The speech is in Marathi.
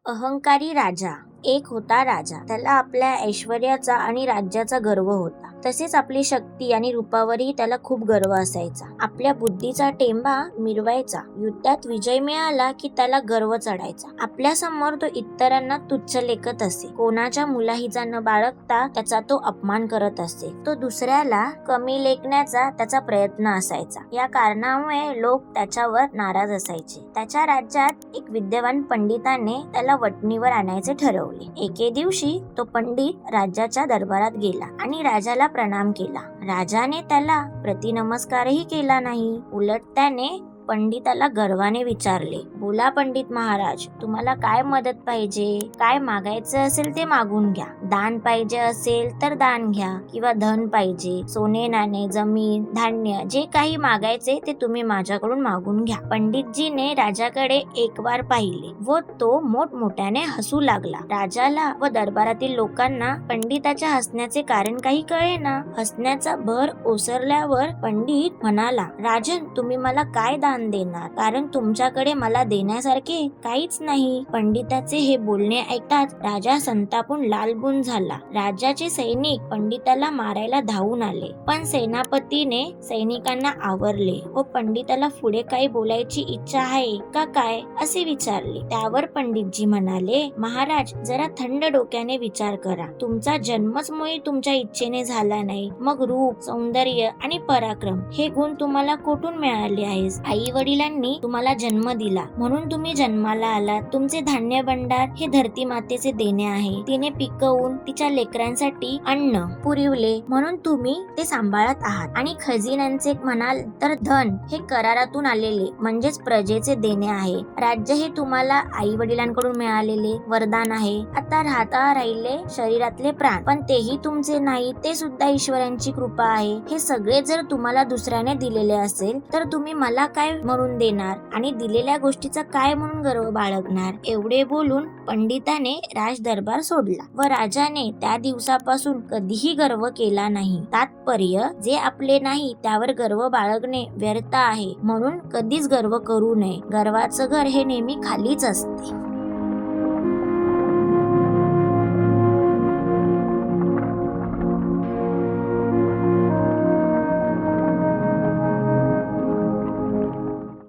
अहंकारी राजा. एक होता राजा. त्याला आपल्या ऐश्वर्याचा आणि राज्याचा गर्व होता. तसेच आपली शक्ती आणि रूपावरही त्याला खूप गर्व असायचा. आपल्या बुद्धीचा टेंबा मिरवायचा. युद्धात विजय मिळाला की त्याला गर्व चढायचा. आपल्या समोर तो इतरांना तुच्छ लेखत असे. कोणाच्या मुलाहिजा न बाळगता त्याचा तो अपमान करत असे. तो दुसऱ्याला कमी लेखण्याचा त्याचा प्रयत्न असायचा. या कारणामुळे लोक त्याच्यावर नाराज असायचे. त्याच्या राज्यात एक विद्वान पंडिताने त्याला वटणीवर आणायचे ठरवले. एके दिवशी तो पंडित राजाच्या दरबारात गेला आणि राजाला प्रणाम केला. राजाने त्याला प्रतिनमस्कारही केला नाही. उलट त्याने पंडिताला गर्वाने विचारले, बोला पंडित महाराज, तुम्हाला काय मदत पाहिजे? काय मागायचं असेल ते मागून घ्या. दान पाहिजे असेल तर दान घ्या, किंवा धन पाहिजे, सोने नाणे, जमीन, धान्य, जे काही मागायचे ते तुम्ही माझ्याकडून मागून घ्या. पंडितजीने राजाकडे एक वार पाहिले व तो मोठमोठ्याने हसू लागला. राजाला व दरबारातील लोकांना पंडिताच्या हसण्याचे कारण काही कळेना. हसण्याचा भर ओसरल्यावर पंडित म्हणाला, राजन, तुम्ही मला काय दान देणार? कारण तुमच्याकडे मला देण्यासारखे काहीच नाही. पंडिताचे हे बोलणे ऐकताच राजा संतापून लालबुंद झाला. राजाचे सैनिक पंडिताला मारायला धावून आले, पण सेनापतीने सैनिकांना आवरले व पंडिताला पुढे काही बोलायची इच्छा आहे का काय असे विचारले. त्यावर पंडितजी म्हणाले, महाराज, जरा थंड डोक्याने विचार करा. तुमचा जन्मच मुळी तुमच्या इच्छेने झाला नाही. मग रूप, सौंदर्य आणि पराक्रम हे गुण तुम्हाला कुठून मिळाले आहेत? आई वडिलांनी तुम्हाला जन्म दिला म्हणून तुम्ही जन्माला आलात. तुमचे धान्य भंडार हे धरती मातेचे देणे आहे. तिने पिकवून तिच्या लेकरांसाठी अन्न पुरविले म्हणून तुम्ही ते सांभाळत आहात. आणि खजिन्यांचे म्हणाल तर धन हे करारातून आलेले म्हणजेच प्रजेचे देणे आहे. राज्य हे तुम्हाला आई वडिलांकडून मिळालेले वरदान आहे. आता राहिले शरीरातले प्राण, पण तेही तुमचे नाही, ते सुद्धा ईश्वरांची कृपा आहे. हे सगळे जर तुम्हाला दुसऱ्याने दिलेले असेल तर तुम्ही मला काय म्हणून देणार आणि दिलेल्या गोष्टीचा काय म्हणून गर्व बाळगणार? एवढे बोलून पंडिताने राज दरबार सोडला व राजाने त्या दिवसापासून कधीही गर्व केला नाही. तात्पर्य, जे आपले नाही त्यावर गर्व बाळगणे व्यर्थ आहे. म्हणून कधीच गर्व करू नये. गर्वाचं घर हे नेहमी खालीच असते.